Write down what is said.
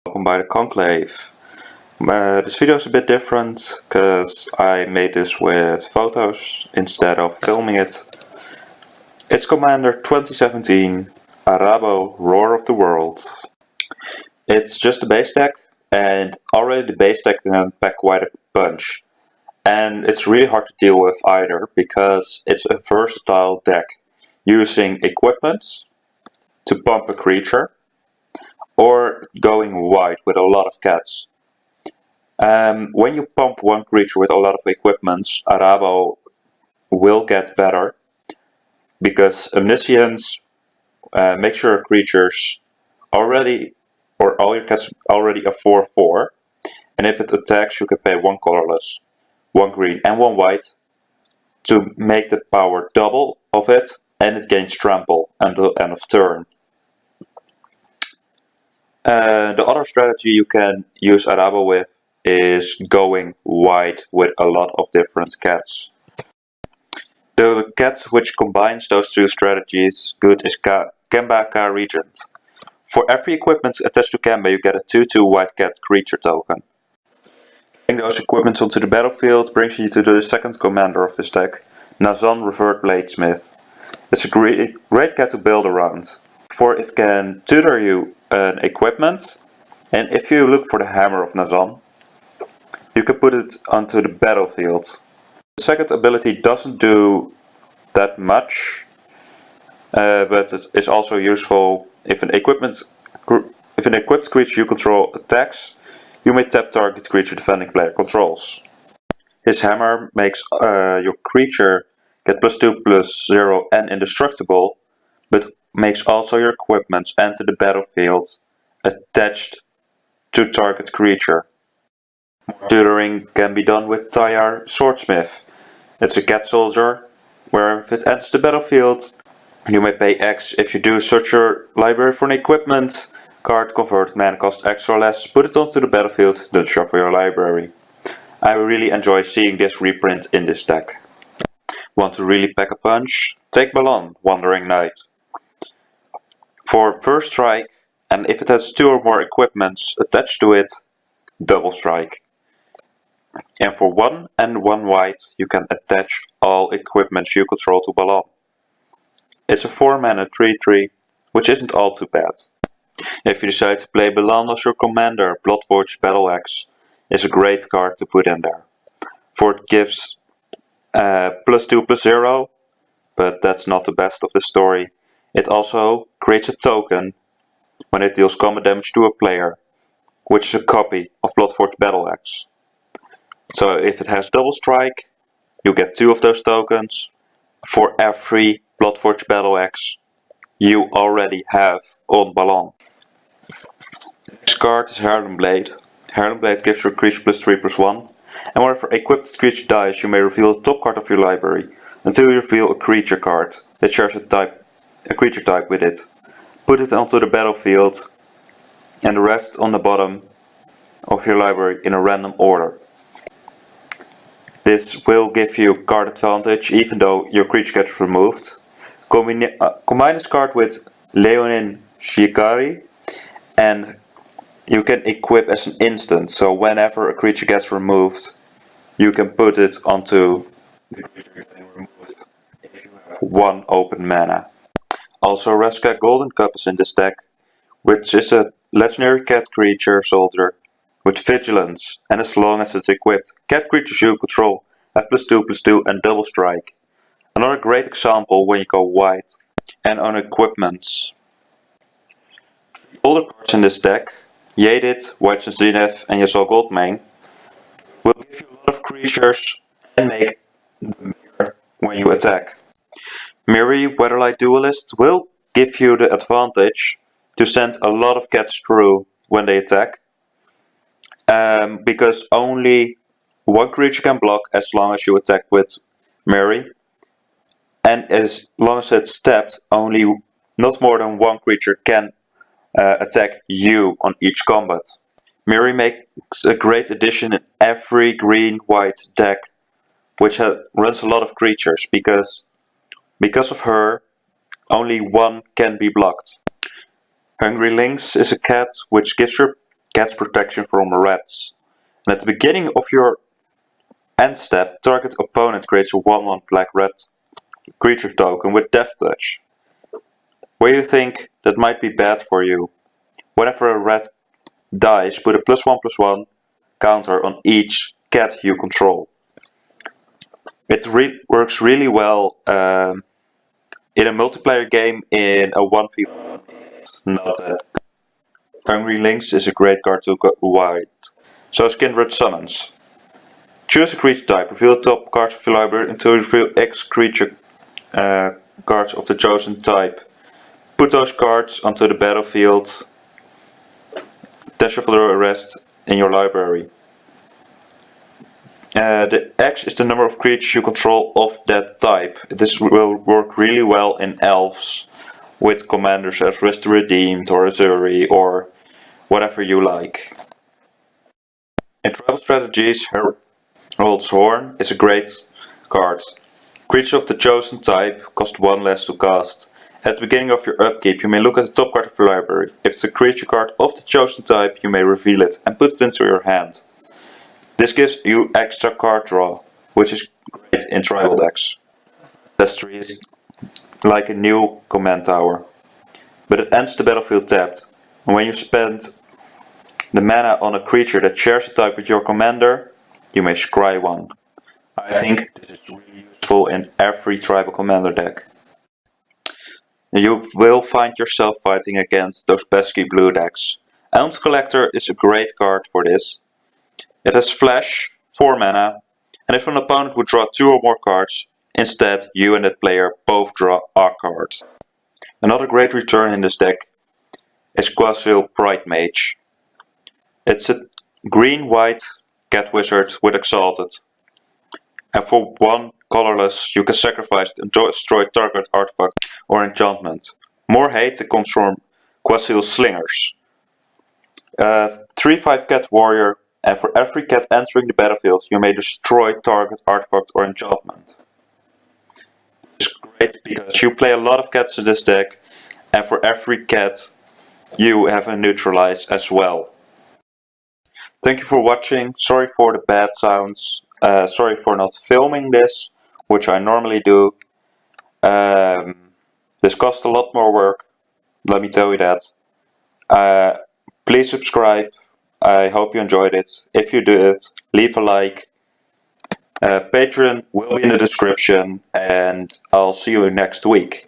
Welcome by the Conclave. This video is a bit different because I made this with photos instead of filming it. It's Commander 2017 Arabo Roar of the World. It's just a base deck, and already the base deck can pack quite a punch. And it's really hard to deal with either because it's a versatile deck using equipments to pump a creature, or going wide with a lot of cats. When you pump one creature with a lot of equipments, Arabo will get better because Omniscience makes your creatures already, or all your cats already a 4/4, and if it attacks you can pay one colorless, one green and one white to make the power double of it, and it gains trample until end of turn. The other strategy you can use Arabo with is going wide with a lot of different cats. The cat which combines those two strategies good is Kemba Ka Regent. For every equipment attached to Kemba you get a 2/2 white cat creature token. Getting those equipments onto the battlefield brings you to the second commander of this deck, Nazan Revert Bladesmith. It's a great cat to build around. For it can tutor you an equipment, and if you look for the hammer of Nazan, you can put it onto the battlefield. The second ability doesn't do that much, but it is also useful if an equipped creature you control attacks. You may tap target creature defending player controls. His hammer makes your creature get +2/+0 and indestructible, but makes also your equipments enter the battlefield attached to target creature. Tutoring can be done with Tayar Swordsmith. It's a cat soldier, where if it enters the battlefield, you may pay X. If you do, search your library for an equipment card, convert mana cost X or less, put it onto the battlefield, then shuffle your library. I really enjoy seeing this reprint in this deck. Want to really pack a punch? Take Balan, Wandering Knight. For first strike, and if it has 2 or more equipments attached to it, double strike. And for 1 and 1 white, you can attach all equipments you control to Balan. It's a 4 mana 3/3, which isn't all too bad. If you decide to play Balan as your commander, Bloodforge Battle Axe is a great card to put in there. For it gives +2/+0, but that's not the best of the story. It also creates a token when it deals combat damage to a player, which is a copy of Bloodforge Battle Axe. So if it has double strike, you get 2 of those tokens for every Bloodforge Battle Axe you already have on Balan. The next card is Heirloom Blade. Heirloom Blade gives your creature +3/+1, and whenever a equipped creature dies, you may reveal the top card of your library until you reveal a creature card that shares a creature type with it. Put it onto the battlefield, and the rest on the bottom of your library in a random order. This will give you card advantage even though your creature gets removed. Combine this card with Leonin Shikari, and you can equip as an instant, so whenever a creature gets removed, you can put it onto the creature getting removed if you have 1 open mana. Also, Reska Golden Cup is in this deck, which is a legendary cat creature soldier with vigilance, and as long as it's equipped, cat creatures you control have +2/+2 and double strike. Another great example when you go wide. And on equipments. All the cards in this deck, Yedid, White Zenith and Yasal Goldmane, will give you a lot of creatures and make them bigger when you attack. Miri, Weatherlight Duelist, will give you the advantage to send a lot of cats through when they attack, because only 1 creature can block as long as you attack with Miri, and as long as it's tapped, only not more than 1 creature can attack you on each combat. Miri makes a great addition in every green-white deck, which runs a lot of creatures, because of her, only 1 can be blocked. Hungry Lynx is a cat which gives your gets protection from rats. And at the beginning of your end step, target opponent creates a 1/1 black red creature token with Death Touch. Where you think that might be bad for you, whenever a rat dies, put a +1/+1 counter on each cat you control. It works really well in a multiplayer game in a 1v1. Not that. Hungry Lynx is a great card to go wide. So is Kindred Summons. Choose a creature type, reveal the top cards of your library until you reveal X creature cards of the chosen type. Put those cards onto the battlefield. Shuffle the rest in your library. The X is the number of creatures you control of that type. This will work really well in elves with commanders as Rest Redeemed or Azuri or whatever you like. In tribal strategies, Herald's Horn is a great card. Creatures of the chosen type cost 1 less to cast. At the beginning of your upkeep, you may look at the top card of your library. If it's a creature card of the chosen type, you may reveal it and put it into your hand. This gives you extra card draw, which is great in tribal decks. Ancestry is like a new command tower, but it ends the battlefield tapped. And when you spend the mana on a creature that shares a type with your commander, you may scry one. I think this is really useful in every tribal commander deck. You will find yourself fighting against those pesky blue decks. Elm's Collector is a great card for this. It has Flash, 4 mana, and if an opponent would draw 2 or more cards, instead you and that player both draw a card. Another great return in this deck is Quasil Pride Mage. It's a green-white cat wizard with Exalted. And for 1 colorless, you can sacrifice and destroy target artifact or enchantment. More hate that comes from Quasil Slingers. 3/5 cat warrior, and for every cat entering the battlefield, you may destroy target artifact or enchantment. It's great because you play a lot of cats in this deck, and for every cat, you have a neutralize as well. Thank you for watching. Sorry for the bad sounds. Sorry for not filming this, which I normally do. This cost a lot more work, let me tell you that. Please subscribe. I hope you enjoyed it. If you did, leave a like. Patreon will be in the description, and I'll see you next week.